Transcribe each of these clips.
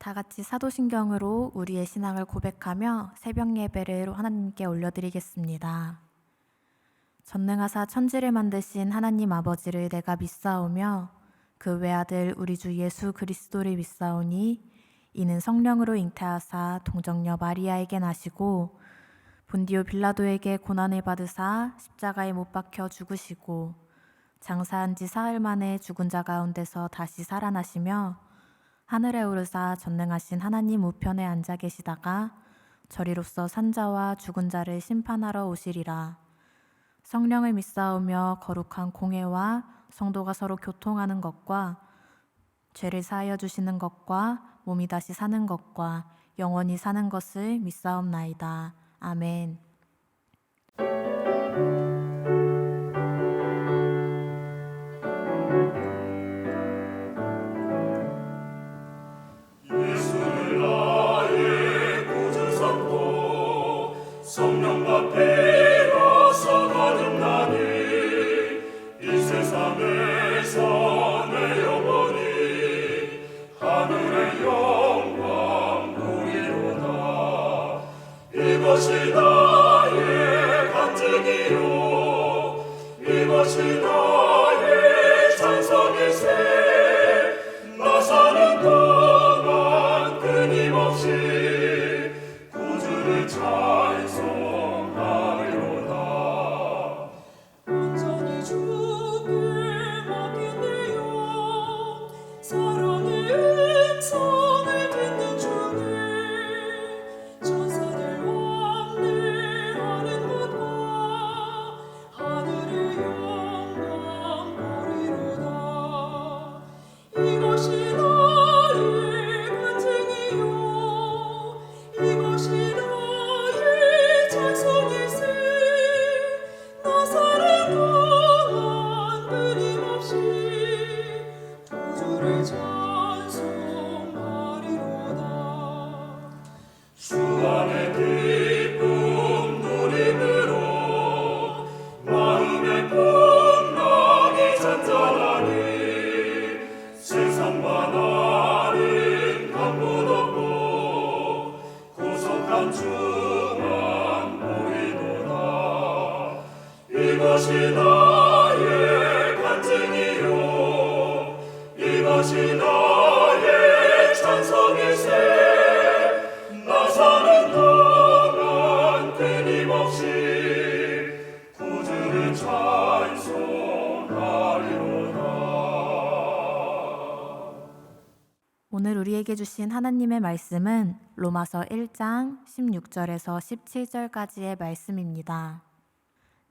다 같이 사도신경으로 우리의 신앙을 고백하며 새벽 예배를 하나님께 올려드리겠습니다. 전능하사 천지를 만드신 하나님 아버지를 내가 믿사오며 그 외아들 우리 주 예수 그리스도를 믿사오니 이는 성령으로 잉태하사 동정녀 마리아에게 나시고 본디오 빌라도에게 고난을 받으사 십자가에 못 박혀 죽으시고 장사한 지 사흘 만에 죽은 자 가운데서 다시 살아나시며 하늘에 오르사 전능하신 하나님 우편에 앉아 계시다가 저리로서 산자와 죽은 자를 심판하러 오시리라. 성령을 믿사오며 거룩한 공회와 성도가 서로 교통하는 것과 죄를 사하여 주시는 것과 몸이 다시 사는 것과 영원히 사는 것을 믿사옵나이다. 아멘. 예수를 나의 구주 삼고 성령과 피로써 거듭나니 이 세상에서 내 영혼이 하늘의 영광 보리로다. 이것이 나의 간증이요 이것이 나의 찬송일세. 나 사는 동안 끊임없이 구주를 찬송하리로다. 온전히 주께 맡긴대요. 사랑의 음성을 듣는 주님, 천사들 왕래하는 곳과 하늘의 영광 보리로다. 이것이 나의 간증이요 이것이 나의 찬송일세. 나 사는 동안 끊임없이 구주를 찬송하리로다. 주 안에 기쁨 누림으로 마음의 풍랑이 잔잔하니 세상과 나는 강분 없고 구속한 주만 보이도다. 이것이 나의 간증이요 이것이 나의 찬송일세. 나 사는 동안 끊임없이 구주를 찬송하리로다. 오늘 우리에게 주신 하나님의 말씀은 로마서 1장 16절에서 17절까지의 말씀입니다.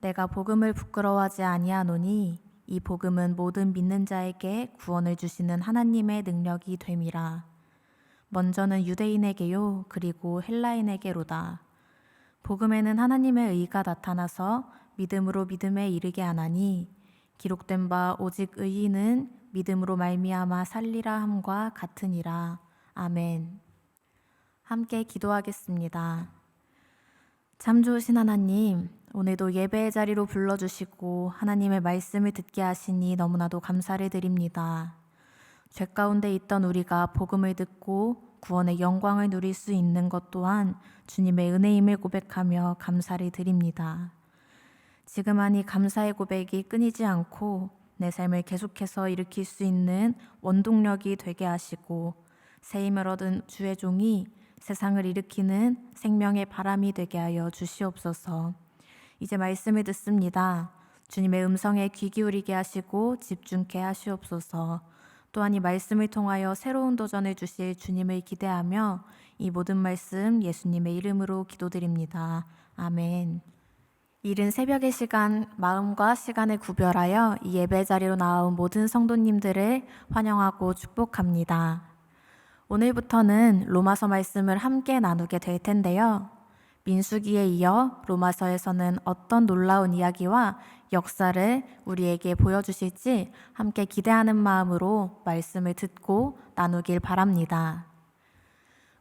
내가 복음을 부끄러워하지 아니하노니 이 복음은 모든 믿는 자에게 구원을 주시는 하나님의 능력이 됨이라. 먼저는 유대인에게요 그리고 헬라인에게로다. 복음에는 하나님의 의가 나타나서 믿음으로 믿음에 이르게 하나니 기록된 바 오직 의인은 믿음으로 말미암아 살리라 함과 같으니라. 아멘. 함께 기도하겠습니다. 참 좋으신 하나님, 오늘도 예배의 자리로 불러주시고 하나님의 말씀을 듣게 하시니 너무나도 감사를 드립니다. 죄 가운데 있던 우리가 복음을 듣고 구원의 영광을 누릴 수 있는 것 또한 주님의 은혜임을 고백하며 감사를 드립니다. 지금하니 감사의 고백이 끊이지 않고 내 삶을 계속해서 일으킬 수 있는 원동력이 되게 하시고 새 힘을 얻은 주의 종이 세상을 일으키는 생명의 바람이 되게 하여 주시옵소서. 이제 말씀을 듣습니다. 주님의 음성에 귀 기울이게 하시고 집중케 하시옵소서. 또한 이 말씀을 통하여 새로운 도전을 주실 주님을 기대하며 이 모든 말씀 예수님의 이름으로 기도드립니다. 아멘. 이른 새벽의 시간, 마음과 시간을 구별하여 이 예배 자리로 나온 모든 성도님들을 환영하고 축복합니다. 오늘부터는 로마서 말씀을 함께 나누게 될 텐데요. 민수기에 이어 로마서에서는 어떤 놀라운 이야기와 역사를 우리에게 보여주실지 함께 기대하는 마음으로 말씀을 듣고 나누길 바랍니다.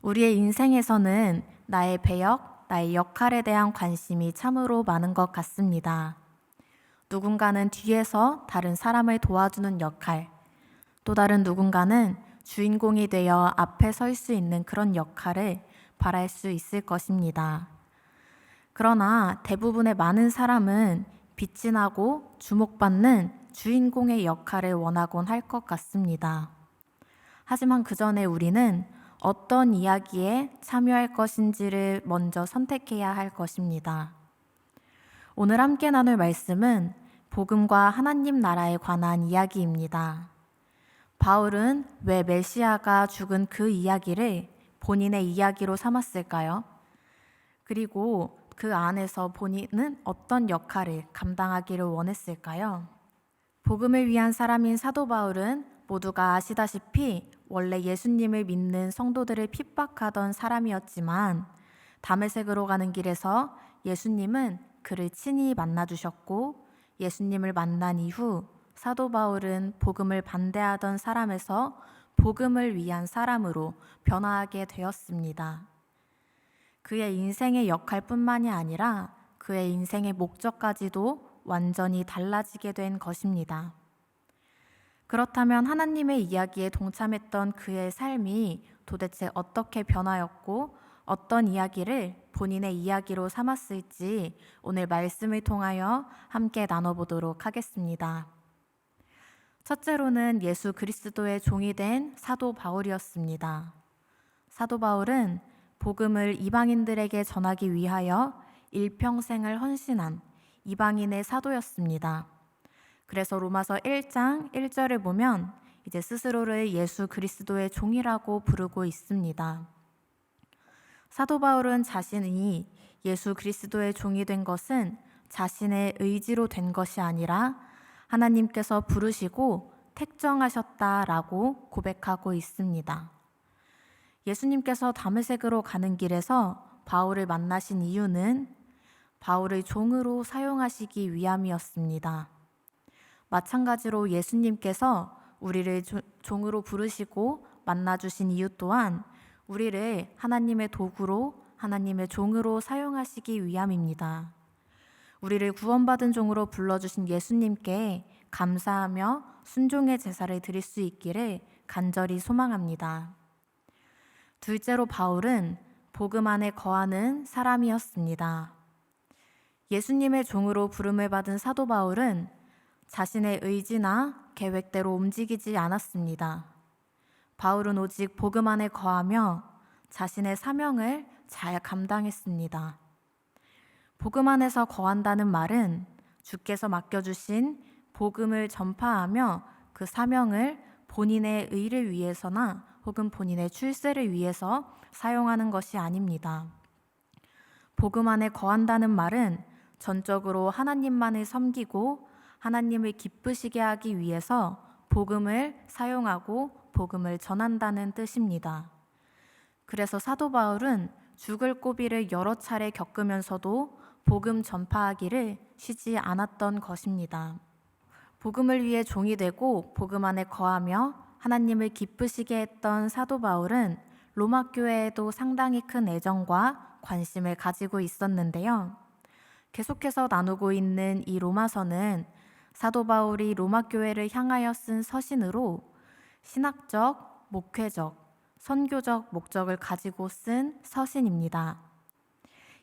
우리의 인생에서는 나의 배역, 나의 역할에 대한 관심이 참으로 많은 것 같습니다. 누군가는 뒤에서 다른 사람을 도와주는 역할, 또 다른 누군가는 주인공이 되어 앞에 설 수 있는 그런 역할을 바랄 수 있을 것입니다. 그러나 대부분의 많은 사람은 빛이 나고 주목받는 주인공의 역할을 원하곤 할 것 같습니다. 하지만 그 전에 우리는 어떤 이야기에 참여할 것인지를 먼저 선택해야 할 것입니다. 오늘 함께 나눌 말씀은 복음과 하나님 나라에 관한 이야기입니다. 바울은 왜 메시아가 죽은 그 이야기를 본인의 이야기로 삼았을까요? 그리고 그 안에서 본인은 어떤 역할을 감당하기를 원했을까요? 복음을 위한 사람인 사도 바울은 모두가 아시다시피 원래 예수님을 믿는 성도들을 핍박하던 사람이었지만 다메섹으로 가는 길에서 예수님은 그를 친히 만나주셨고 예수님을 만난 이후 사도 바울은 복음을 반대하던 사람에서 복음을 위한 사람으로 변화하게 되었습니다. 그의 인생의 역할뿐만이 아니라 그의 인생의 목적까지도 완전히 달라지게 된 것입니다. 그렇다면 하나님의 이야기에 동참했던 그의 삶이 도대체 어떻게 변하였고 어떤 이야기를 본인의 이야기로 삼았을지 오늘 말씀을 통하여 함께 나눠보도록 하겠습니다. 첫째로는 예수 그리스도의 종이 된 사도 바울이었습니다. 사도 바울은 복음을 이방인들에게 전하기 위하여 일평생을 헌신한 이방인의 사도였습니다. 그래서 로마서 1장 1절을 보면 이제 스스로를 예수 그리스도의 종이라고 부르고 있습니다. 사도 바울은 자신이 예수 그리스도의 종이 된 것은 자신의 의지로 된 것이 아니라 하나님께서 부르시고 택정하셨다라고 고백하고 있습니다. 예수님께서 다메섹으로 가는 길에서 바울을 만나신 이유는 바울을 종으로 사용하시기 위함이었습니다. 마찬가지로 예수님께서 우리를 종으로 부르시고 만나주신 이유 또한 우리를 하나님의 도구로 하나님의 종으로 사용하시기 위함입니다. 우리를 구원받은 종으로 불러주신 예수님께 감사하며 순종의 제사를 드릴 수 있기를 간절히 소망합니다. 둘째로 바울은 복음 안에 거하는 사람이었습니다. 예수님의 종으로 부름을 받은 사도 바울은 자신의 의지나 계획대로 움직이지 않았습니다. 바울은 오직 복음 안에 거하며 자신의 사명을 잘 감당했습니다. 복음 안에서 거한다는 말은 주께서 맡겨주신 복음을 전파하며 그 사명을 본인의 의를 위해서나 혹은 본인의 출세를 위해서 사용하는 것이 아닙니다. 복음 안에 거한다는 말은 전적으로 하나님만을 섬기고 하나님을 기쁘시게 하기 위해서 복음을 사용하고 복음을 전한다는 뜻입니다. 그래서 사도 바울은 죽을 고비를 여러 차례 겪으면서도 복음 전파하기를 쉬지 않았던 것입니다. 복음을 위해 종이 되고 복음 안에 거하며 하나님을 기쁘시게 했던 사도 바울은 로마 교회에도 상당히 큰 애정과 관심을 가지고 있었는데요. 계속해서 나누고 있는 이 로마서는 사도 바울이 로마 교회를 향하여 쓴 서신으로 신학적, 목회적, 선교적 목적을 가지고 쓴 서신입니다.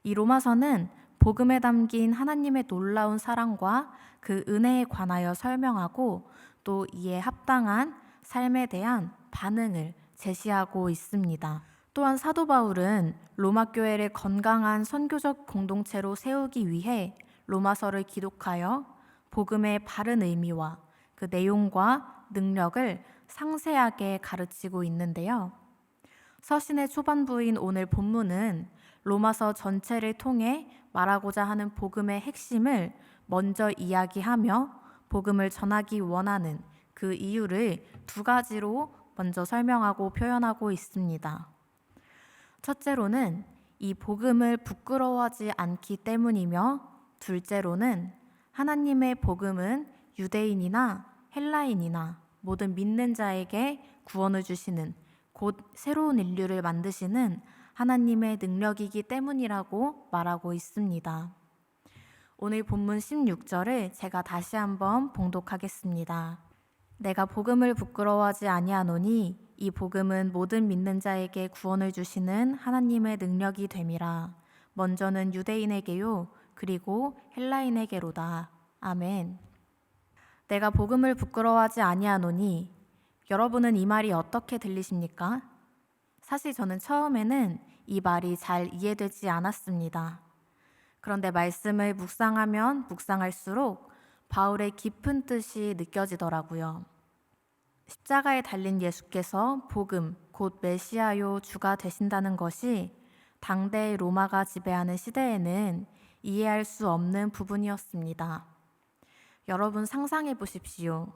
이 로마서는 복음에 담긴 하나님의 놀라운 사랑과 그 은혜에 관하여 설명하고 또 이에 합당한 삶에 대한 반응을 제시하고 있습니다. 또한 사도 바울은 로마 교회를 건강한 선교적 공동체로 세우기 위해 로마서를 기록하여 복음의 바른 의미와 그 내용과 능력을 상세하게 가르치고 있는데요. 서신의 초반부인 오늘 본문은 로마서 전체를 통해 말하고자 하는 복음의 핵심을 먼저 이야기하며 복음을 전하기 원하는 그 이유를 두 가지로 먼저 설명하고 표현하고 있습니다. 첫째로는 이 복음을 부끄러워하지 않기 때문이며 둘째로는 하나님의 복음은 유대인이나 헬라인이나 모든 믿는 자에게 구원을 주시는 곧 새로운 인류를 만드시는 하나님의 능력이기 때문이라고 말하고 있습니다. 오늘 본문 16절을 제가 다시 한번 봉독하겠습니다. 내가 복음을 부끄러워하지 아니하노니 이 복음은 모든 믿는 자에게 구원을 주시는 하나님의 능력이 됨이라. 먼저는 유대인에게요, 그리고 헬라인에게로다. 아멘. 내가 복음을 부끄러워하지 아니하노니, 여러분은 이 말이 어떻게 들리십니까? 사실 저는 처음에는 이 말이 잘 이해되지 않았습니다. 그런데 말씀을 묵상하면 묵상할수록 바울의 깊은 뜻이 느껴지더라고요. 십자가에 달린 예수께서 복음, 곧 메시아요 주가 되신다는 것이 당대의 로마가 지배하는 시대에는 이해할 수 없는 부분이었습니다. 여러분 상상해 보십시오.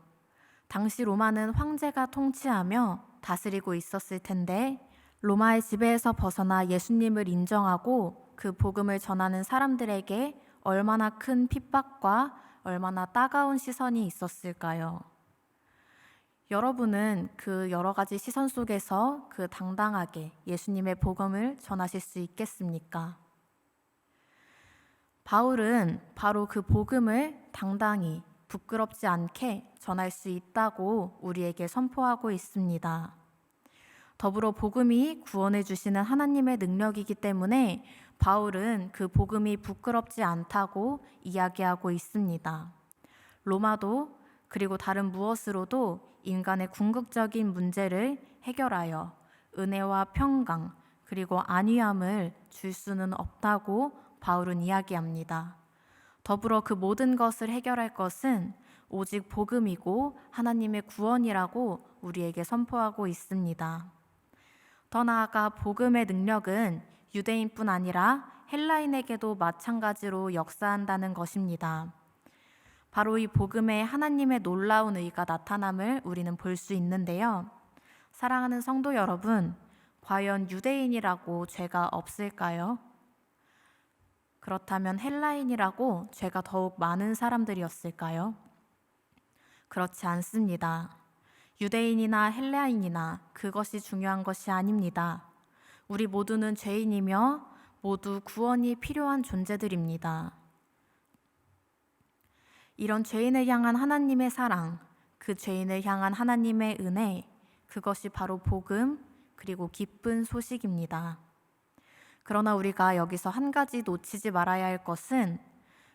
당시 로마는 황제가 통치하며 다스리고 있었을 텐데 로마의 지배에서 벗어나 예수님을 인정하고 그 복음을 전하는 사람들에게 얼마나 큰 핍박과 얼마나 따가운 시선이 있었을까요? 여러분은 그 여러 가지 시선 속에서 그 당당하게 예수님의 복음을 전하실 수 있겠습니까? 바울은 바로 그 복음을 당당히 부끄럽지 않게 전할 수 있다고 우리에게 선포하고 있습니다. 더불어 복음이 구원해 주시는 하나님의 능력이기 때문에 바울은 그 복음이 부끄럽지 않다고 이야기하고 있습니다. 로마도 그리고 다른 무엇으로도 인간의 궁극적인 문제를 해결하여 은혜와 평강 그리고 안위함을 줄 수는 없다고 바울은 이야기합니다. 더불어 그 모든 것을 해결할 것은 오직 복음이고 하나님의 구원이라고 우리에게 선포하고 있습니다. 더 나아가 복음의 능력은 유대인뿐 아니라 헬라인에게도 마찬가지로 역사한다는 것입니다. 바로 이 복음에 하나님의 놀라운 의가 나타남을 우리는 볼 수 있는데요. 사랑하는 성도 여러분, 과연 유대인이라고 죄가 없을까요? 그렇다면 헬라인이라고 죄가 더욱 많은 사람들이었을까요? 그렇지 않습니다. 유대인이나 헬라인이나 그것이 중요한 것이 아닙니다. 우리 모두는 죄인이며 모두 구원이 필요한 존재들입니다. 이런 죄인을 향한 하나님의 사랑, 그 죄인을 향한 하나님의 은혜, 그것이 바로 복음 그리고 기쁜 소식입니다. 그러나 우리가 여기서 한 가지 놓치지 말아야 할 것은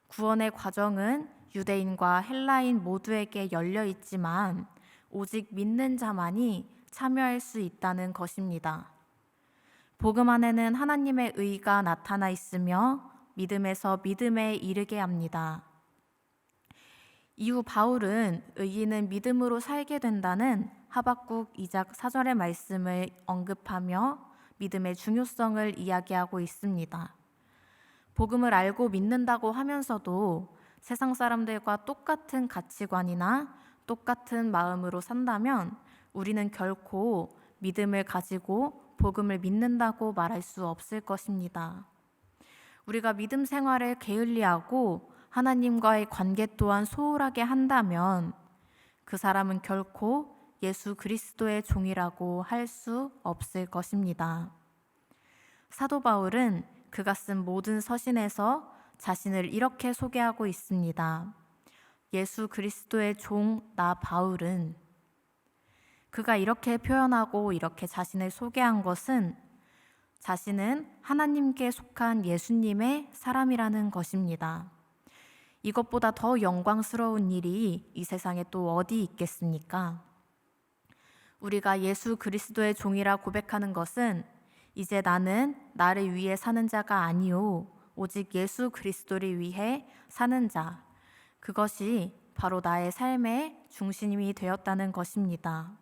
구원의 과정은 유대인과 헬라인 모두에게 열려 있지만 오직 믿는 자만이 참여할 수 있다는 것입니다. 복음 안에는 하나님의 의가 나타나 있으며 믿음에서 믿음에 이르게 합니다. 이후 바울은 의인은 믿음으로 살게 된다는 하박국 2장 4절의 말씀을 언급하며 믿음의 중요성을 이야기하고 있습니다. 복음을 알고 믿는다고 하면서도 세상 사람들과 똑같은 가치관이나 똑같은 마음으로 산다면 우리는 결코 믿음을 가지고 복음을 믿는다고 말할 수 없을 것입니다. 우리가 믿음 생활을 게을리하고 하나님과의 관계 또한 소홀하게 한다면 그 사람은 결코 예수 그리스도의 종이라고 할 수 없을 것입니다. 사도 바울은 그가 쓴 모든 서신에서 자신을 이렇게 소개하고 있습니다. 예수 그리스도의 종 나 바울은, 그가 이렇게 표현하고 이렇게 자신을 소개한 것은 자신은 하나님께 속한 예수님의 사람이라는 것입니다. 이것보다 더 영광스러운 일이 이 세상에 또 어디 있겠습니까? 우리가 예수 그리스도의 종이라 고백하는 것은 이제 나는 나를 위해 사는 자가 아니요 오직 예수 그리스도를 위해 사는 자, 그것이 바로 나의 삶의 중심이 되었다는 것입니다.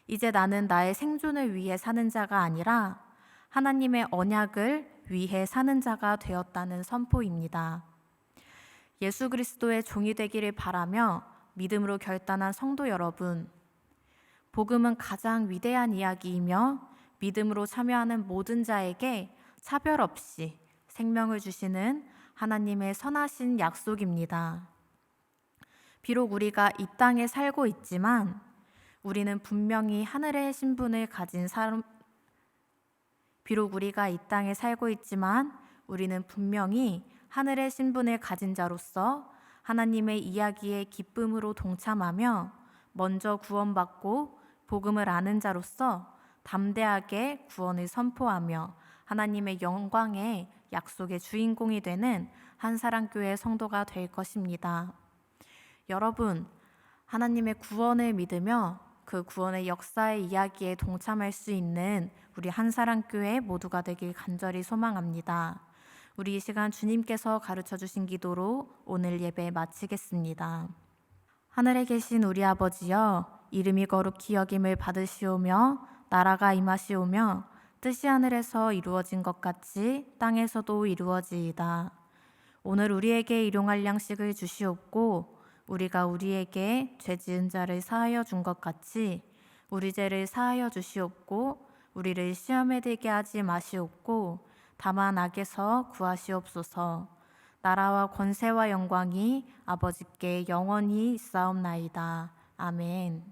이제 나는 나의 생존을 위해 사는 자가 아니라 하나님의 언약을 위해 사는 자가 되었다는 선포입니다. 예수 그리스도의 종이 되기를 바라며 믿음으로 결단한 성도 여러분, 복음은 가장 위대한 이야기이며 믿음으로 참여하는 모든 자에게 차별 없이 생명을 주시는 하나님의 선하신 약속입니다. 비록 우리가 이 땅에 살고 있지만 우리는 분명히 하늘의 신분을 가진 사람, 비록 우리가 이 땅에 살고 있지만 우리는 분명히 하늘의 신분을 가진 자로서 하나님의 이야기에 기쁨으로 동참하며 먼저 구원받고 복음을 아는 자로서 담대하게 구원을 선포하며 하나님의 영광의 약속의 주인공이 되는 한사랑교회 성도가 될 것입니다. 여러분, 하나님의 구원을 믿으며 그 구원의 역사의 이야기에 동참할 수 있는 우리 한사랑교회 모두가 되길 간절히 소망합니다. 우리 이 시간 주님께서 가르쳐 주신 기도로 오늘 예배 마치겠습니다. 하늘에 계신 우리 아버지여, 이름이 거룩히 여김을 받으시오며 나라가 임하시오며 뜻이 하늘에서 이루어진 것 같이 땅에서도 이루어지이다. 오늘 우리에게 일용할 양식을 주시옵고 우리가 우리에게 죄 지은 자를 사하여 준 것 같이 우리 죄를 사하여 주시옵고 우리를 시험에 들게 하지 마시옵고 다만 악에서 구하시옵소서. 나라와 권세와 영광이 아버지께 영원히 있사옵나이다. 아멘.